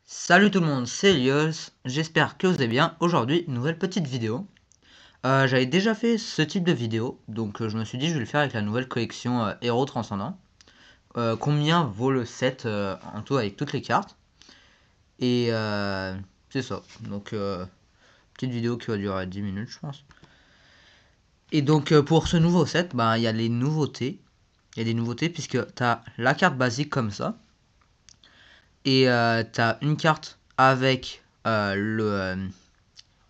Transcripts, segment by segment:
Salut tout le monde, c'est Elios, j'espère que vous allez bien. Aujourd'hui, nouvelle petite vidéo. J'avais déjà fait ce type de vidéo, donc je me suis dit je vais le faire avec la nouvelle collection Héros Transcendant. Combien vaut le set en tout avec toutes les cartes. Et c'est ça, donc petite vidéo qui va durer 10 minutes je pense. Et donc pour ce nouveau set, il y a les nouveautés. Il y a des nouveautés puisque tu as la carte basique comme ça. Et tu as une carte avec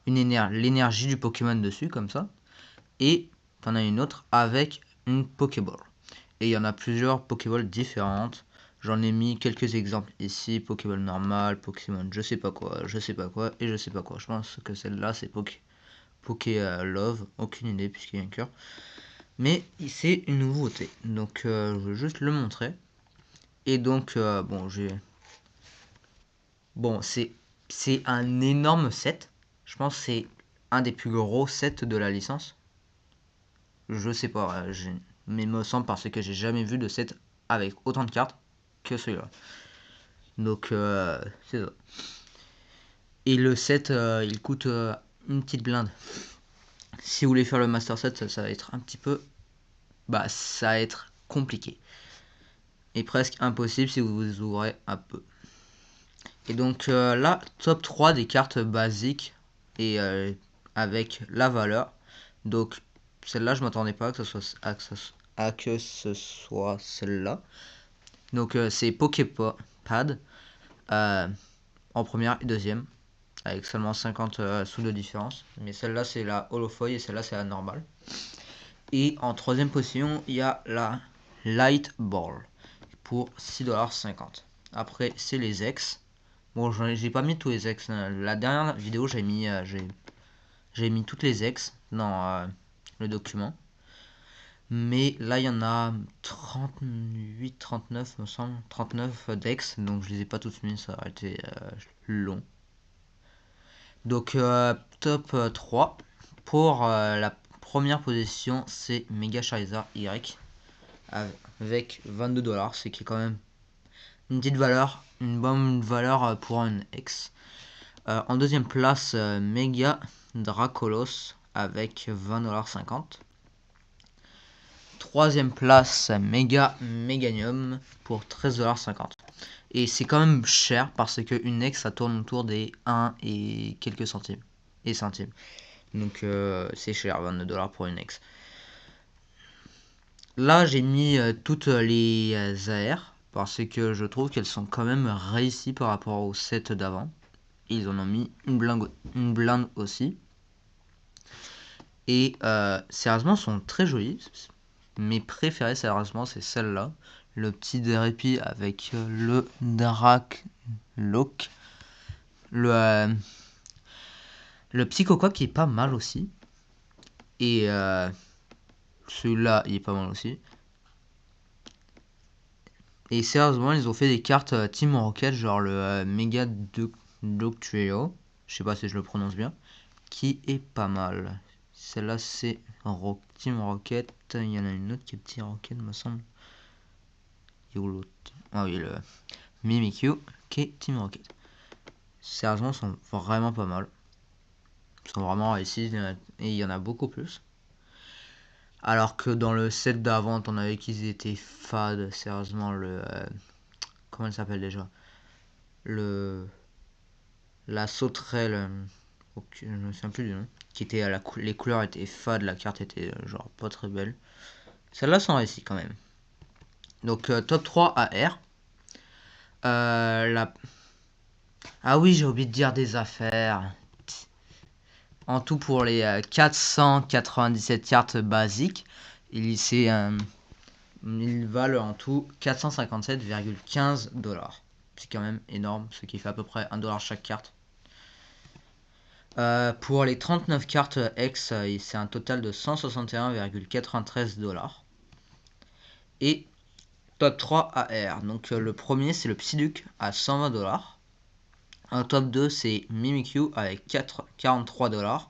l'énergie du Pokémon dessus, comme ça. Et t'en as une autre avec une Pokéball. Et il y en a plusieurs Pokéballs différentes. J'en ai mis quelques exemples ici. Pokéball normal, Pokémon je sais pas quoi, je sais pas quoi, et je sais pas quoi. Je pense que celle-là c'est Poké Love. Aucune idée puisqu'il y a un cœur. Mais c'est une nouveauté. Donc je vais juste le montrer. Et donc Bon, c'est un énorme set. Je pense que c'est un des plus gros sets de la licence. Je sais pas, mais me semble parce que j'ai jamais vu de set avec autant de cartes que celui-là. Donc c'est ça. Et le set, il coûte une petite blinde. Si vous voulez faire le master set, ça va être un petit peu, ça va être compliqué et presque impossible si vous vous ouvrez un peu. Et donc là, top 3 des cartes basiques et avec la valeur. Donc celle-là, je m'attendais pas que ce soit celle-là. Donc c'est Poképad en première et deuxième, avec seulement 50 sous de différence. Mais celle-là c'est la Holofoil et celle-là c'est la normale. Et en troisième position, il y a la Light Ball pour 6,50$. Après c'est les ex. Bon, j'ai pas mis tous les ex. La dernière vidéo, j'ai mis toutes les ex dans le document. Mais là, il y en a 38, 39, me semble. 39 d'ex. Donc, je les ai pas tous mis. Ça aurait été long. Donc, top 3. Pour la première position, c'est Mega Charizard Y. Avec 22$. C'est qui est quand même une petite valeur. Une bonne valeur pour un ex. En deuxième place, Mega Dracolos avec 20,50$. Troisième place, Mega Meganium pour 13,50$. Et c'est quand même cher parce que une ex ça tourne autour des 1 et quelques centimes. Et centimes. Donc c'est cher, 22$ pour une ex. Là j'ai mis toutes les AR parce que je trouve qu'elles sont quand même réussies par rapport au set d'avant. Ils en ont mis une blinde aussi. Et sérieusement, sont très jolies. Mes préférées, sérieusement, c'est celle-là. Le petit Répit avec le Dracloak. Le Psychoquack qui est pas mal aussi. Et celui-là, il est pas mal aussi. Et sérieusement, ils ont fait des cartes Team Rocket, genre le Mega Doctrio. Je sais pas si je le prononce bien. Qui est pas mal. Celle-là, c'est Team Rocket. Il y en a une autre qui est Team Rocket, me semble. Et où l'autre? Ah oui, le Mimikyu qui est Team Rocket. Sérieusement, sont vraiment pas mal. Ils sont vraiment réussis et il y en a beaucoup plus. Alors que dans le set d'avant, on avait qu'ils étaient fades. Sérieusement, comment elle s'appelle déjà? La sauterelle. Je me souviens plus du nom. Qui était les couleurs étaient fades, la carte était genre pas très belle. Celles-là sont réussies quand même. Donc top 3 AR. Ah oui, j'ai oublié de dire des affaires. En tout pour les 497 cartes basiques, ils valent en tout 457,15$. C'est quand même énorme, ce qui fait à peu près 1$ chaque carte. Pour les 39 cartes X, c'est un total de 161,93$. Et top 3 AR. Donc le premier c'est le Psyduck à 120$. En top 2 c'est Mimikyu avec 43$.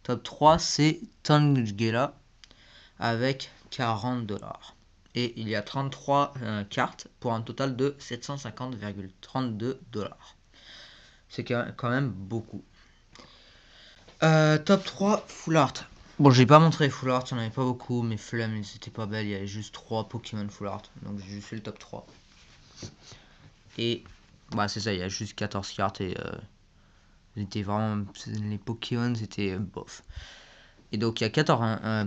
Top 3 c'est Tangela avec 40$. Et il y a 33 cartes pour un total de 750,32$. C'est quand même beaucoup. Top 3 Full Art. Bon, j'ai pas montré Full Art, il n'y en avait pas beaucoup, mes flammes, elles étaient pas belles, il y avait juste 3 Pokémon Full Art, donc j'ai juste fait le top 3. Et, bah c'est ça, il y a juste 14 cartes et c'était vraiment, les Pokémon c'était bof. Et donc il y a 14,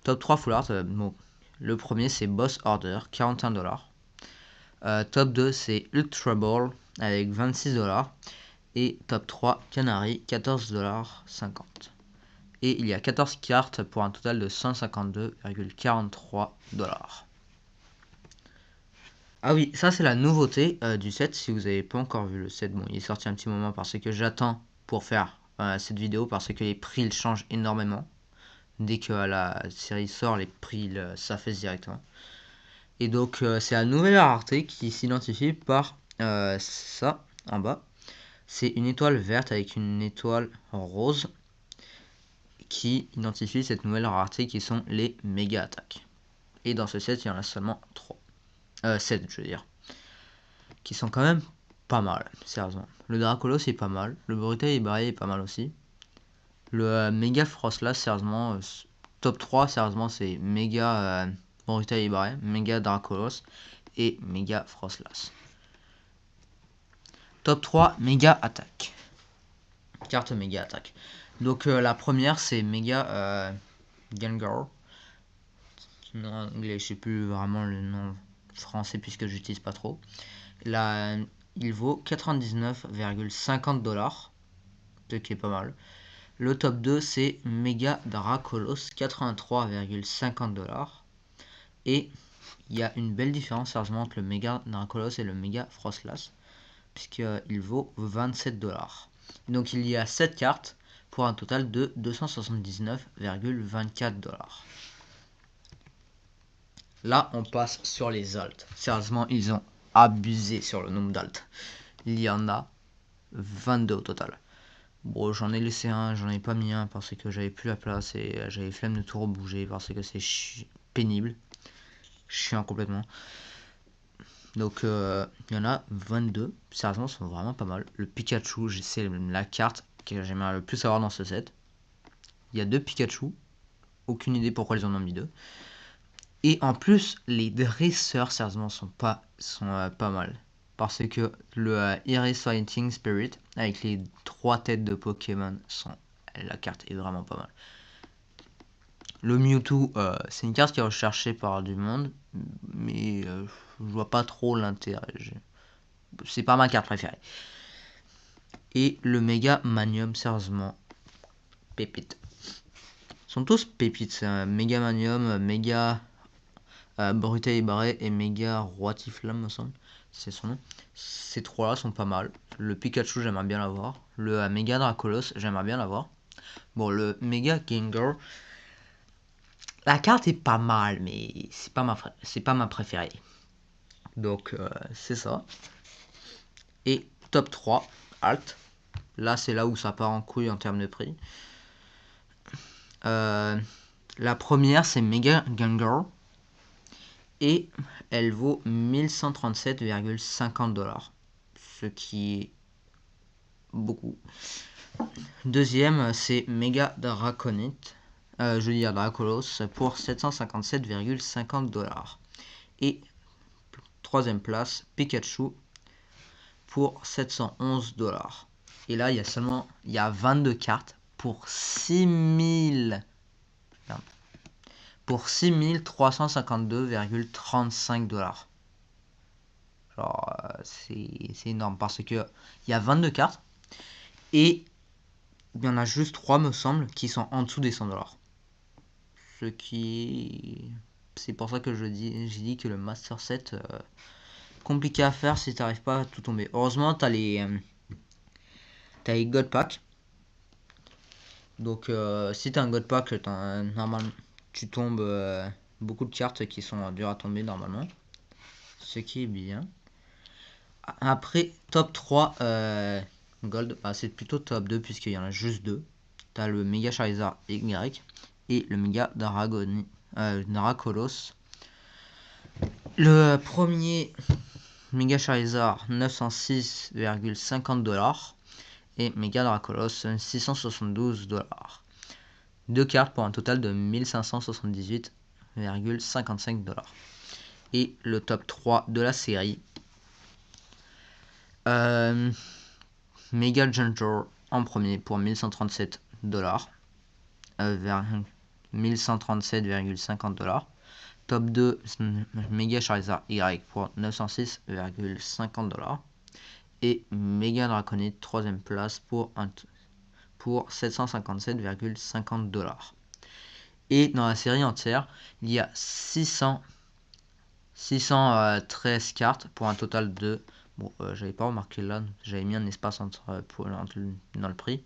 top 3 Full Art, bon, le premier c'est Boss Order, 41$. Top 2 c'est Ultra Ball avec 26$. Et top 3 Canary, 14,50$. Et il y a 14 cartes pour un total de 152,43$. Ah oui, ça c'est la nouveauté du set. Si vous n'avez pas encore vu le set, bon, il est sorti un petit moment parce que j'attends pour faire cette vidéo parce que les prix ils changent énormément. Dès que la série sort, les prix s'affaissent directement. Et donc c'est la nouvelle rareté qui s'identifie par ça en bas. C'est une étoile verte avec une étoile rose qui identifie cette nouvelle rareté qui sont les méga attaques. Et dans ce set, il y en a seulement 7 je veux dire. Qui sont quand même pas mal, sérieusement. Le Dracolos est pas mal, le Brutal Ibaré est pas mal aussi. Le méga Frostlass, sérieusement, top 3, sérieusement, c'est méga Brutal Ibaré, méga Dracolos et méga Frostlass. Top 3, méga attaque. Carte méga attaque. Donc la première c'est méga Gengar. Non, anglais, je sais plus vraiment le nom français puisque j'utilise pas trop. Là, il vaut 99,50$, ce qui est pas mal. Le top 2 c'est Mega Dracolos, 83,50$. Et il y a une belle différence sérieusement entre le Mega Dracolos et le Mega Frostlass, puisqu'il vaut 27$. Donc il y a 7 cartes pour un total de 279,24$. Là, on passe sur les alts. Sérieusement, ils ont abusé sur le nombre d'alts. Il y en a 22 au total. Bon, j'en ai laissé un, j'en ai pas mis un parce que j'avais plus la place et j'avais flemme de tout rebouger parce que c'est pénible. Chiant complètement. Donc, il y en a 22. Sérieusement, sont vraiment pas mal. Le Pikachu, c'est la carte que j'aimerais le plus avoir dans ce set. Il y a 2 Pikachu. Aucune idée pourquoi ils en ont mis 2. Et en plus, les dresseurs, sérieusement, sont pas mal. Parce que le Iris Fighting Spirit, avec les 3 têtes de Pokémon, la carte est vraiment pas mal. Le Mewtwo, c'est une carte qui est recherchée par du monde, mais je vois pas trop l'intérêt. C'est pas ma carte préférée. Et le Mega Manium, sérieusement, pépite. Ils sont tous pépites, c'est Mega Manium, Mega Brutal Ibaré et Mega Roitiflamme, me semble. C'est son nom. Ces 3-là sont pas mal. Le Pikachu, j'aimerais bien l'avoir. Le Mega Dracolos, j'aimerais bien l'avoir. Bon, le Mega Gengar, la carte est pas mal, mais c'est pas ma préférée. Donc, c'est ça. Et top 3, Alt. Là, c'est là où ça part en couille en termes de prix. La première, c'est Mega Gengar. Et elle vaut 1137,50$. Ce qui est beaucoup. Deuxième, c'est Mega Draconite. Je veux dire Dracolos pour 757,50$. Et troisième place, Pikachu pour 711$. Et là, il y a 22 cartes pour 6352,35$. Genre, c'est énorme parce que il y a 22 cartes et il y en a juste 3, me semble, qui sont en dessous des 100$. Ce qui. C'est pour ça que j'ai dit que le Master Set, compliqué à faire si t'arrives pas à tout tomber. Heureusement, t'as les God Pack. Donc, si t'as un God Pack, normalement, tu tombes beaucoup de cartes qui sont dures à tomber normalement. Ce qui est bien. Après, top 3 Gold, c'est plutôt top 2 puisqu'il y en a juste 2. T'as le Mega Charizard Y et le Mega Dracolos. Le premier Mega Charizard, 906,50$. Et Mega Dracolos 672 $. Deux cartes pour un total de 1578,55 $. Et le top 3 de la série. Mega Ginger en premier pour 1137 $. Vers 1137,50 $. Top 2, Mega Charizard Y pour 906,50 $. Et Mega Draconite, 3ème place pour 757,50 $. Et dans la série entière, il y a 613 cartes pour un total de... Bon, j'avais pas remarqué là, j'avais mis un espace dans le prix.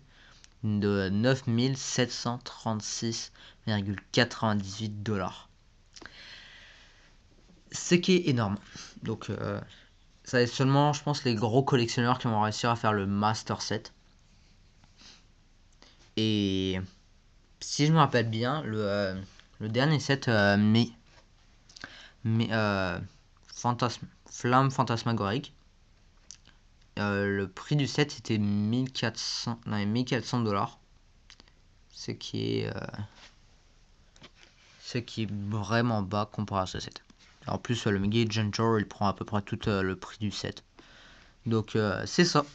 De 9736,98 $. Ce qui est énorme. Donc, ça va être seulement, je pense, les gros collectionneurs qui vont réussir à faire le Master Set. Et si je me rappelle bien, le dernier set Flamme Fantasmagorique, le prix du set était 1400 $, ce qui est vraiment bas comparé à ce set. En plus, le Mega Ginger, il prend à peu près tout le prix du set. Donc, c'est ça.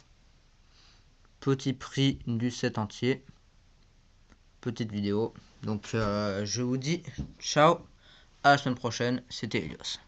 Petit prix du set entier. Petite vidéo. Donc, je vous dis ciao. À la semaine prochaine. C'était Elios.